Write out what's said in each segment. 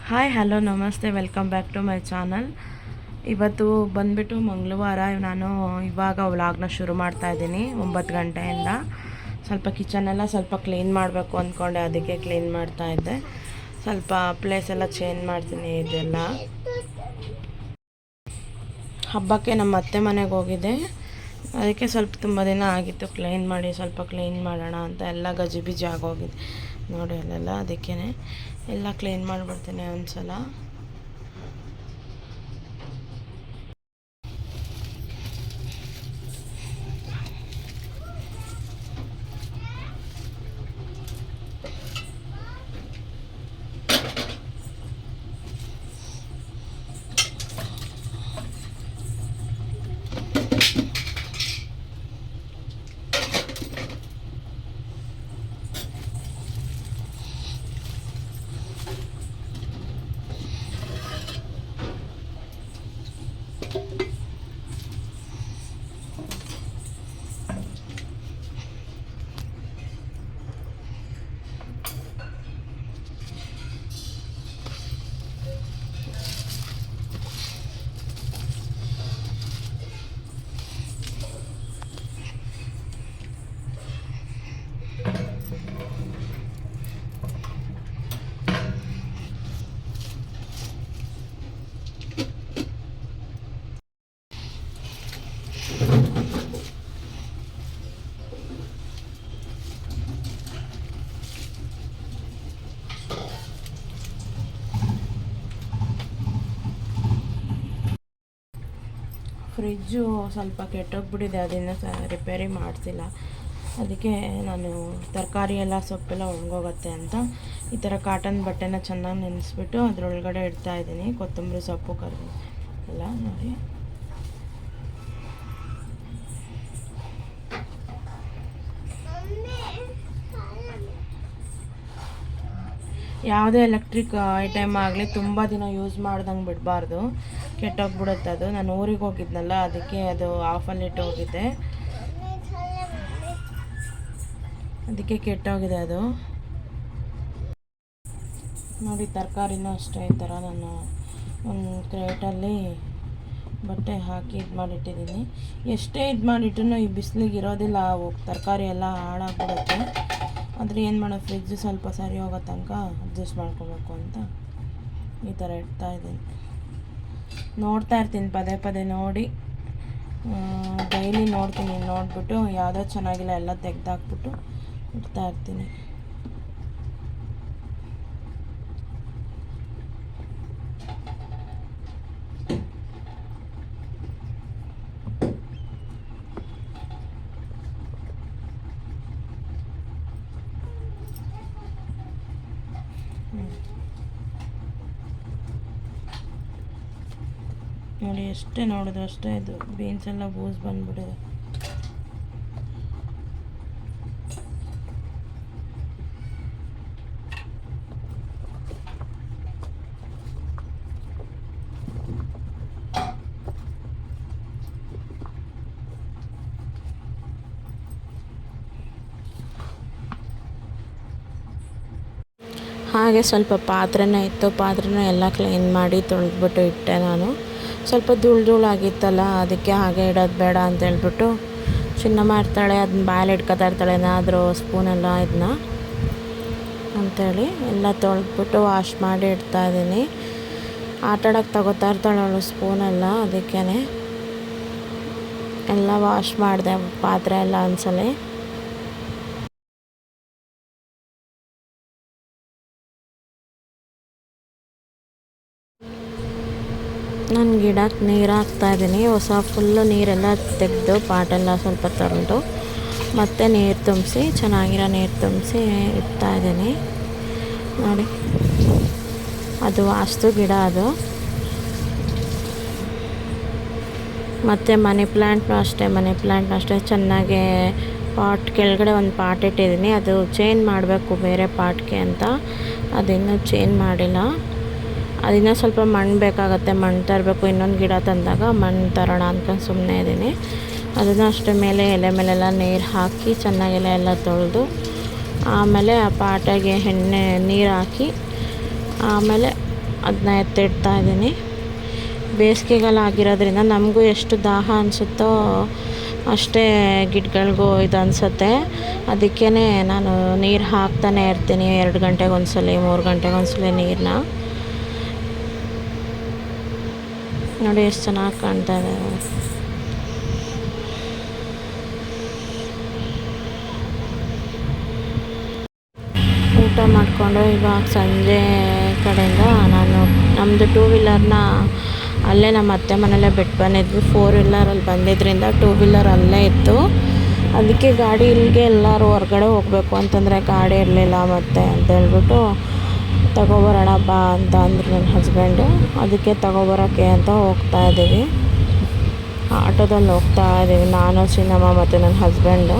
Hi hello ನಮಸ್ತೆ welcome back to my channel. ಇವತ್ತು ಬಂದುಬಿಟ್ಟು ಮಂಗಳವಾರ. ನಾನು ಇವಾಗ ವ್ಲಾಗ್ನ ಶುರು ಮಾಡ್ತಾ ಇದ್ದೀನಿ 9 ಗಂಟೆಯಿಂದ. ಸ್ವಲ್ಪ ಕಿಚನೆಲ್ಲ ಸ್ವಲ್ಪ ಕ್ಲೀನ್ ಮಾಡಬೇಕು ಅಂದ್ಕೊಂಡೆ, ಅದಕ್ಕೆ ಕ್ಲೀನ್ ಮಾಡ್ತಾ ಇದ್ದೆ. ಸ್ವಲ್ಪ ಪ್ಲೇಸ್ ಎಲ್ಲ ಚೇಂಜ್ ಮಾಡ್ತೀನಿ. ಇದೆಲ್ಲ ಹಬ್ಬಕ್ಕೆ ನಮ್ಮ ಅತ್ತೆ ಮನೆಗೆ ಹೋಗಿದ್ದೆ, ಅದಕ್ಕೆ ಸ್ವಲ್ಪ ತುಂಬ ದಿನ ಆಗಿತ್ತು ಕ್ಲೀನ್ ಮಾಡಿ. ಸ್ವಲ್ಪ ಕ್ಲೀನ್ ಮಾಡೋಣ ಅಂತ ಎಲ್ಲ ಗಜಿಬಿಜಿ ಆಗೋಗಿದೆ ನೋಡಿ ಅಲ್ಲೆಲ್ಲ. ಅದಕ್ಕೇ ಎಲ್ಲ ಕ್ಲೀನ್ ಮಾಡಿಬಿಡ್ತೀನಿ ಒಂದು ಸಲ. ಫ್ರಿಜ್ಜು ಸ್ವಲ್ಪ ಕೆಟ್ಟೋಗ್ಬಿಟ್ಟಿದೆ, ಅದನ್ನು ರಿಪೇರಿ ಮಾಡಿಸಿಲ್ಲ. ಅದಕ್ಕೆ ನಾನು ತರಕಾರಿ ಎಲ್ಲ ಸೊಪ್ಪೆಲ್ಲ ಒಣಗೋಗುತ್ತೆ ಅಂತ ಈ ಥರ ಕಾಟನ್ ಬಟ್ಟೆನ ಚೆನ್ನಾಗಿ ನೆನೆಸ್ಬಿಟ್ಟು ಅದರೊಳಗಡೆ ಇಡ್ತಾಯಿದ್ದೀನಿ. ಕೊತ್ತಂಬರಿ ಸೊಪ್ಪು ಕರಿಬೇವು ಎಲ್ಲ ನೋಡಿ. ಯಾವುದೇ ಎಲೆಕ್ಟ್ರಿಕ್ ಐಟಮ್ ಆಗಲಿ ತುಂಬ ದಿನ ಯೂಸ್ ಮಾಡ್ದಂಗೆ ಬಿಡಬಾರ್ದು, ಕೆಟ್ಟೋಗ್ಬಿಡುತ್ತೆ ಅದು. ನಾನು ಊರಿಗೆ ಹೋಗಿದ್ನಲ್ಲ, ಅದಕ್ಕೆ ಅದು ಆಫಲ್ಲಿಟ್ಟು ಹೋಗಿದ್ದೆ, ಅದಕ್ಕೆ ಕೆಟ್ಟೋಗಿದೆ ಅದು ನೋಡಿ. ತರಕಾರಿನೂ ಅಷ್ಟೇ, ಈ ಥರ ನಾನು ಒಂದು ಕ್ರೇಟಲ್ಲಿ ಬಟ್ಟೆ ಹಾಕಿ ಇದು ಮಾಡಿಟ್ಟಿದ್ದೀನಿ. ಎಷ್ಟೇ ಇದು ಮಾಡಿಟ್ರೂ ಈ ಬಿಸಿಲಿಗೆ ಇರೋದಿಲ್ಲ, ತರಕಾರಿ ಎಲ್ಲ ಹಾಳಾಗ್ಬಿಡುತ್ತೆ. ಆದರೆ ಏನು ಮಾಡೋದು, ಫ್ರಿಜ್ಜು ಸ್ವಲ್ಪ ಸರಿ ಹೋಗೋ ತನಕ ಅಡ್ಜಸ್ಟ್ ಮಾಡ್ಕೋಬೇಕು ಅಂತ ಈ ಥರ ಇಡ್ತಾಯಿದ್ದೀನಿ. ನೋಡ್ತಾ ಇರ್ತೀನಿ ಪದೇ ಪದೇ ನೋಡಿ, ಡೈಲಿ ನೋಡ್ತೀನಿ. ನೋಡಿಬಿಟ್ಟು ಯಾವುದೋ ಚೆನ್ನಾಗಿಲ್ಲ ಎಲ್ಲ ತೆಗೆದಾಕ್ಬಿಟ್ಟು ಇಡ್ತಾ ಇರ್ತೀನಿ. ನೋಡಿ, ಎಷ್ಟೇ ನೋಡೋದು ಅಷ್ಟೇ ಇದು ಬೀನ್ಸ್ ಎಲ್ಲ ಬೂಸ್ ಬಂದ್ಬಿಟ್ಟಿದೆ. ಹಾಗೆ ಸ್ವಲ್ಪ ಪಾತ್ರೆನೇ ಇತ್ತು, ಪಾತ್ರೆನ ಎಲ್ಲ ಕ್ಲೀನ್ ಮಾಡಿ ತೊಳೆದ್ಬಿಟ್ಟು ಇಟ್ಟೆ ನಾನು. ಸ್ವಲ್ಪ ಧೂಳಾಗಿತ್ತಲ್ಲ, ಅದಕ್ಕೆ ಹಾಗೆ ಇಡೋದು ಬೇಡ ಅಂತ ಹೇಳ್ಬಿಟ್ಟು, ಚಿನ್ನಮ್ಮ ಇರ್ತಾಳೆ ಅದನ್ನ ಬಾಯಲ್ಲಿ ಇಟ್ಕೊತಾ ಇರ್ತಾಳೆ ಏನಾದರೂ ಸ್ಪೂನೆಲ್ಲ ಇದನ್ನ ಅಂಥೇಳಿ ಎಲ್ಲ ತೊಳೆದ್ಬಿಟ್ಟು ವಾಶ್ ಮಾಡಿ ಇಡ್ತಾಯಿದ್ದೀನಿ. ಆಟಾಡೋಕ್ಕೆ ತಗೋತಾ ಇರ್ತಾಳೆ ಅವಳು ಸ್ಪೂನೆಲ್ಲ, ಅದಕ್ಕೇ ಎಲ್ಲ ವಾಶ್ ಮಾಡಿದೆ ಪಾತ್ರೆ ಎಲ್ಲ ಒಂದ್ಸಲ. ನಾನು ಗಿಡಕ್ಕೆ ನೀರು ಹಾಕ್ತಾಯಿದ್ದೀನಿ. ಫುಲ್ಲು ನೀರೆಲ್ಲ ತೆಗೆದು ಪಾಟೆಲ್ಲ ಸ್ವಲ್ಪ ತೊಳೆದು ಮತ್ತೆ ನೀರು ತುಂಬಿಸಿ, ಚೆನ್ನಾಗಿರೋ ನೀರು ತುಂಬಿಸಿ ಇಡ್ತಾಯಿದ್ದೀನಿ ನೋಡಿ. ಅದು ವಾಸ್ತು ಗಿಡ ಅದು. ಮತ್ತು ಮನಿ ಪ್ಲ್ಯಾಂಟ್ನೂ ಅಷ್ಟೇ ಚೆನ್ನಾಗಿ ಪಾಟ್ ಕೆಳಗಡೆ ಒಂದು ಪಾಟ್ ಇಟ್ಟಿದ್ದೀನಿ. ಅದು ಚೇಂಜ್ ಮಾಡಬೇಕು ಬೇರೆ ಪಾಟ್ಗೆ ಅಂತ, ಅದಿನ್ನೂ ಚೇಂಜ್ ಮಾಡಿಲ್ಲ. ಅದಿನ್ನೂ ಸ್ವಲ್ಪ ಮಣ್ಣು ಬೇಕಾಗುತ್ತೆ, ಮಣ್ಣು ತರಬೇಕು. ಇನ್ನೊಂದು ಗಿಡ ತಂದಾಗ ಮಣ್ಣು ತರೋಣ ಅಂದ್ಕೊಂಡು ಸುಮ್ಮನೆ ಇದ್ದೀನಿ. ಅದನ್ನು ಅಷ್ಟೇ ಮೇಲೆ ಎಲೆ ಮೇಲೆಲ್ಲ ನೀರು ಹಾಕಿ ಚೆನ್ನಾಗಿ ಎಲೆ ಎಲ್ಲ ತೊಳೆದು ಆಮೇಲೆ ಆ ಪಾಟಾಗೆ ಎಣ್ಣೆ ನೀರು ಹಾಕಿ ಆಮೇಲೆ ಅದನ್ನ ಎತ್ತಿಡ್ತಾ ಇದ್ದೀನಿ. ಬೇಸಿಗೆಗಾಲ ಆಗಿರೋದ್ರಿಂದ ನಮಗೂ ಎಷ್ಟು ದಾಹ ಅನಿಸುತ್ತೋ ಅಷ್ಟೇ ಗಿಡಗಳಿಗೂ ಇದು ಅನಿಸುತ್ತೆ. ಅದಕ್ಕೇ ನಾನು ನೀರು ಹಾಕ್ತಾನೆ ಇರ್ತೀನಿ, 2 ಗಂಟೆಗೆ ಒಂದ್ಸಲ 3 ಗಂಟೆಗೆ ಒಂದ್ಸಲ ನೀರನ್ನ. ನೋಡಿ ಎಷ್ಟು ಚೆನ್ನಾಗಿ ಕಾಣ್ತಾ ಇದೆ. ಊಟ ಮಾಡಿಕೊಂಡು ಇವಾಗ ಸಂಜೆ ಕಡೆಯಿಂದ ನಾನು ನಮ್ಮದು 2 ವೀಲರ್ನ ಅಲ್ಲೇ ನಮ್ಮ ಅತ್ತೆ ಮನೆಯಲ್ಲೇ ಬಿಟ್ಟು ಬಂದಿದ್ವಿ. 4 ವೀಲರಲ್ಲಿ ಬಂದಿದ್ದರಿಂದ 2 ವೀಲರ್ ಅಲ್ಲೇ ಇತ್ತು. ಅದಕ್ಕೆ ಗಾಡಿ ಇಲ್ಲಿಗೆ ಎಲ್ಲರೂ ಹೊರ್ಗಡೆ ಹೋಗಬೇಕು ಅಂತಂದರೆ ಗಾಡಿ ಇರಲಿಲ್ಲ ಮತ್ತು ಅಂತ ಹೇಳ್ಬಿಟ್ಟು ತಗೊಬರೋಣ ಬಾ ಅಂತ ಅಂದರು ನನ್ನ ಹಸ್ಬೆಂಡು. ಅದಕ್ಕೆ ತಗೊಬರೋಕ್ಕೆ ಅಂತ ಹೋಗ್ತಾ ಇದ್ದೀವಿ. ಆಟೋದಲ್ಲಿ ಹೋಗ್ತಾ ಇದ್ದೀವಿ, ನಾನು ಚಿನ್ನಮ್ಮ ಮತ್ತು ನನ್ನ ಹಸ್ಬೆಂಡು.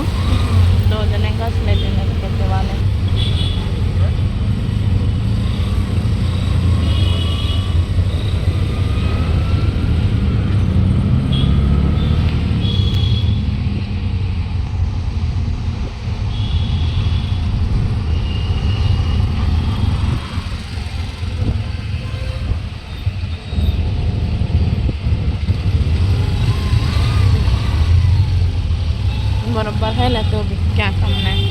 बराबर है ना, तो भी क्या करना है।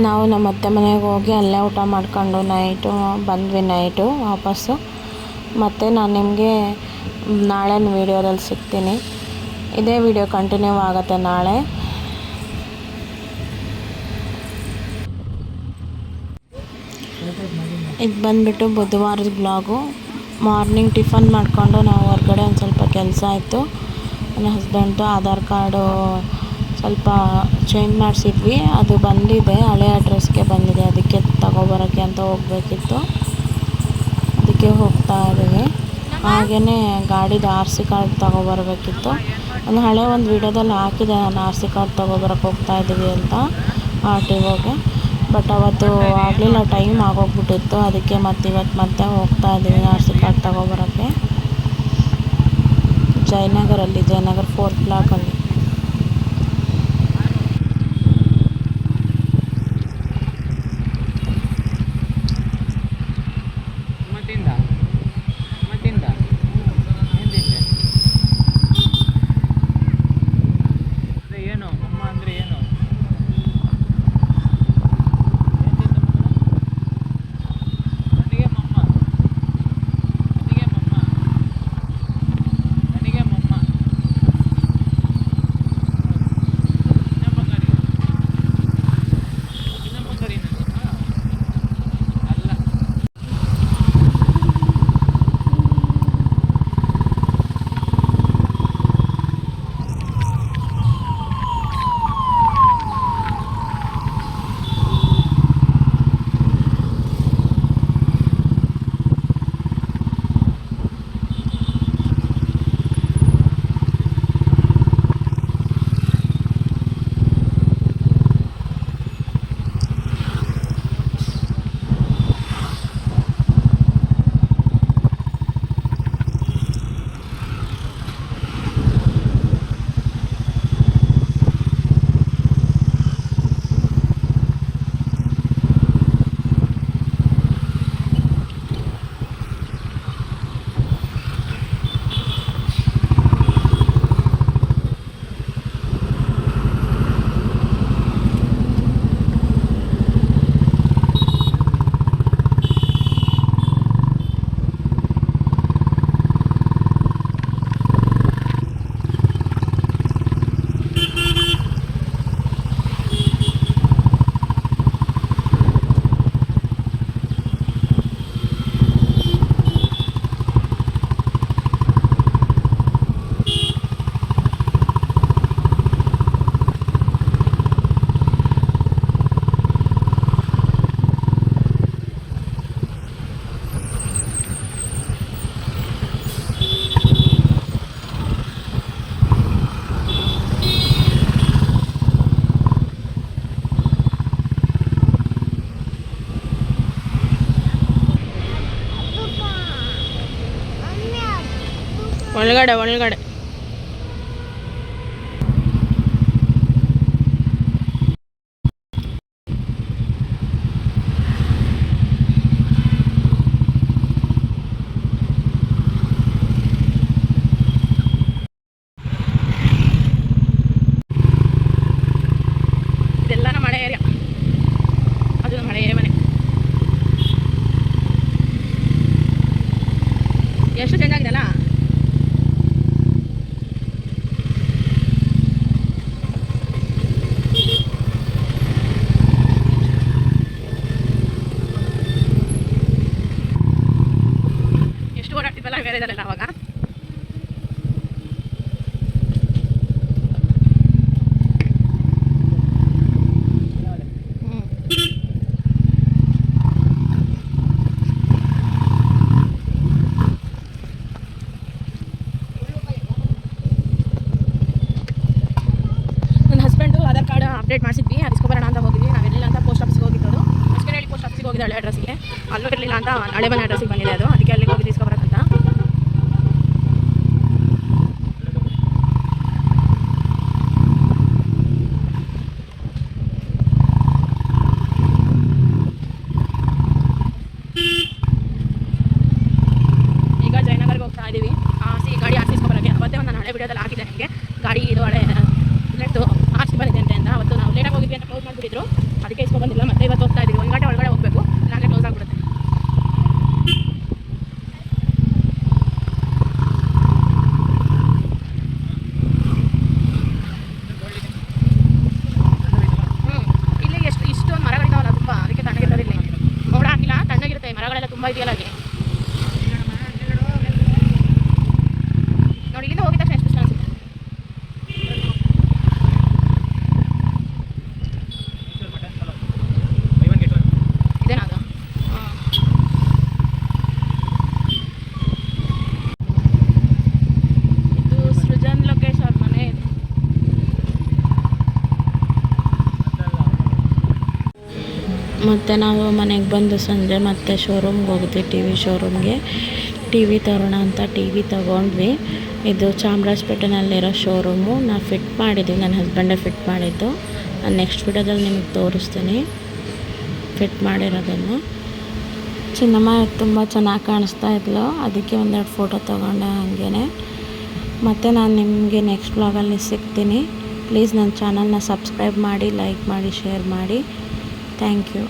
ನಾವು ನಮ್ಮ ಅತ್ತೆ ಮನೆಗೆ ಹೋಗಿ ಅಲ್ಲೇ ಊಟ ಮಾಡ್ಕೊಂಡು ಬಂದ್ವಿ ನೈಟು ವಾಪಸ್ಸು. ಮತ್ತು ನಾನು ನಿಮಗೆ ನಾಳೆನ ವೀಡಿಯೋದಲ್ಲಿ ಸಿಗ್ತೀನಿ. ಇದೇ ವಿಡಿಯೋ ಕಂಟಿನ್ಯೂ ಆಗುತ್ತೆ ನಾಳೆ. ಇದು ಬಂದುಬಿಟ್ಟು ಬುಧವಾರದ ಬ್ಲಾಗು. ಮಾರ್ನಿಂಗ್ ಟಿಫನ್ ಮಾಡಿಕೊಂಡು ನಾವು ಹೊರಗಡೆ ಒಂದು ಸ್ವಲ್ಪ ಕೆಲಸ ಇತ್ತು. ನನ್ನ ಹಸ್ಬೆಂಡ್ದು ಆಧಾರ್ ಕಾರ್ಡು ಸ್ವಲ್ಪ ಚೇಂಜ್ ಮಾಡಿಸಿದ್ವಿ, ಅದು ಬಂದಿದೆ, ಹಳೆ ಅಡ್ರೆಸ್ಗೆ ಬಂದಿದೆ. ಅದಕ್ಕೆ ತಗೊಬರೋಕ್ಕೆ ಅಂತ ಹೋಗಬೇಕಿತ್ತು, ಅದಕ್ಕೆ ಹೋಗ್ತಾ ಇದ್ದೀವಿ. ಹಾಗೆಯೇ ಗಾಡಿದು RC ಕಾರ್ಡ್ ತಗೊಬರಬೇಕಿತ್ತು. ನಾನು ಹಳೆ ಒಂದು ವೀಡಿಯೋದಲ್ಲಿ ಹಾಕಿದೆ, ನಾನು RC ಕಾರ್ಡ್ ತಗೊಬರೋಕ್ಕೆ ಹೋಗ್ತಾ ಇದ್ದೀವಿ ಅಂತ RTOಗೆ. ಬಟ್ ಅವತ್ತು ಆಗಲಿಲ್ಲ, ಟೈಮ್ ಆಗೋಗ್ಬಿಟ್ಟಿತ್ತು. ಅದಕ್ಕೆ ಇವತ್ತು ಮತ್ತೆ ಹೋಗ್ತಾ ಇದ್ದೀವಿ RC ಕಾರ್ಡ್ ತಗೊಬರೋಕ್ಕೆ. ಜಯನಗರ್ 4th ಬ್ಲಾಕಲ್ಲಿ. ಒಳಗಡೆ ಇದೆಲ್ಲ ನಮ್ಮ ಹಳೆ ಏರಿಯಾ. ಅದು ನಮ್ಮ ಹಳೆಯ ಮನೆ. ಎಷ್ಟು ಚೇಂಜ್ ಆಗಿದೆಲ್ಲ. ಎಷ್ಟು ಓಡಾಡ್ತಿದ್ದಲ್ಲ ಬೇರೆ ಇದಲ್ಲ ಅವಾಗ. ಅಪ್ಡೇಟ್ ಮಾಡಿಸಿದ್ವಿ, ಅದು ಇಸ್ಕೊಬರೋಣ ಅಂತ ಹೋಗಿದ್ವಿ. ನಾವಿರಲಿಲ್ಲ ಅಂತ ಪೋಸ್ಟ್ ಆಫೀಸ್ಗೆ ಹೋಗಿದ್ದು. ಹೊಸಕೆರೆಹಳ್ಳಿ ಪೋಸ್ಟ್ ಆಫೀಸ್ಗೆ ಹೋಗಿದ್ದು ಹಳೆ ಅಡ್ರೆಸ್ಗೆ. ಅಲ್ಲೂ ಇರಲಿಲ್ಲ ಅಂತ ಹಳೆ ಮನೆ ಅಡ್ರೆಸ್ಗೆ ಬಂದಿದೆ ಅದು. ಅದಕ್ಕೆ ಅಲ್ಲಿಗೆ ಹೋಗಿ ಇಸ್ಕೊಬರಕ್ಕಂತ. ಈಗ ಜಯನಗರ್ಗೆ ಹೋಗ್ತಾ ಇದ್ದೀವಿ. ಗಾಡಿ ಆರ್ಸಿ ಇಸ್ಕೊಬರೋಕ್ಕೆ. ಅವತ್ತೇ ಒಂದು ನಾನು ಹಳೆ ವಿಡಿಯೋದಲ್ಲಿ ಹಾಕಿದ್ದೆ ನಿಮಗೆ. ಗಾಡಿ ಇದು ಹಳೆ ಬುಲೆಟ್ಟು ಆರ್ಸಿ ಬಂದಿದೆ ಅಂತ. ಅವತ್ತು ನಾವು ಲೇಟಾಗಿ ಹೋಗಿದ್ವಿ ಅಂತ ಕ್ಲೋಸ್ ಮಾಡಿಬಿಟ್ಟಿದ್ರು. ಅದಕ್ಕೆ ಇಸ್ಕೊಬಂದಿಲ್ಲ. ಮತ್ತೆ ಇವತ್ತು ಹೋಗ್ತಾ ಇದ್ದೀವಿ. 1 ಗಂಟೆ ಒಳಗಡೆ ಹೋಗಬೇಕು, ಇಲ್ಲಾಂದರೆ ಕ್ಲೋಸ್ ಆಗಿಬಿಡುತ್ತೆ. ಇಲ್ಲಿ ಇಷ್ಟೊಂದು ಮರಗಳಿದಾವಲ್ಲ ತುಂಬ, ಅದಕ್ಕೆ ತಣ್ಣಗಿರ್ತದೆ. ಇಲ್ಲಿ ಮೋಡ ಹಾಕಿಲ್ಲ, ತಣ್ಣಗಿರುತ್ತೆ. ಮರಗಳೆಲ್ಲ ತುಂಬ ಇದೆಯಲ್ಲ ಅಲ್ಲಿ. ನೋಡಿ, ಇಲ್ಲಿಂದ ಹೋಗಿದ ತಕ್ಷಣ ಎಷ್ಟು ಇಷ್ಟ ಅನಿಸುತ್ತೆ. ಇದೇನಾ ಅದು? ಇದು ಸೃಜನ್ ಲೋಕೇಶ್ ಅವ್ರ ಮನೆ ಇದೆ. ಮತ್ತು ನಾವು ಮನೆಗೆ ಬಂದು ಸಂಜೆ ಮತ್ತೆ ಶೋರೂಮ್ಗೆ ಹೋಗಿದ್ವಿ. ಟಿ ವಿ ಶೋರೂಮ್ಗೆ ಟಿ ವಿ ತರೋಣ ಅಂತ ಟಿ ವಿ ತೊಗೊಂಡ್ವಿ. ಇದು ಚಾಮರಾಜಪೇಟೆನಲ್ಲಿರೋ ಶೋರೂಮು. ನಾವು ಫಿಟ್ ಮಾಡಿದ್ದೀವಿ, ನನ್ನ ಹಸ್ಬೆಂಡೇ ಫಿಟ್ ಮಾಡಿದ್ದು. ನಾನು ನೆಕ್ಸ್ಟ್ ವಿಡಿಯೋದಲ್ಲಿ ನಿಮಗೆ ತೋರಿಸ್ತೀನಿ ಫಿಟ್ ಮಾಡಿರೋದನ್ನು. ಚಿನ್ನಮ್ಮ ತುಂಬ ಚೆನ್ನಾಗಿ ಕಾಣಿಸ್ತಾ ಇದ್ಲು, ಅದಕ್ಕೆ ಒಂದೆರಡು ಫೋಟೋ ತೊಗೊಂಡೆ ಹಾಗೇ. ಮತ್ತು ನಾನು ನಿಮಗೆ ನೆಕ್ಸ್ಟ್ ವ್ಲಾಗಲ್ಲಿ ಸಿಗ್ತೀನಿ. ಪ್ಲೀಸ್ ನನ್ನ ಚಾನಲ್ನ ಸಬ್ಸ್ಕ್ರೈಬ್ ಮಾಡಿ, ಲೈಕ್ ಮಾಡಿ, ಶೇರ್ ಮಾಡಿ. Thank you.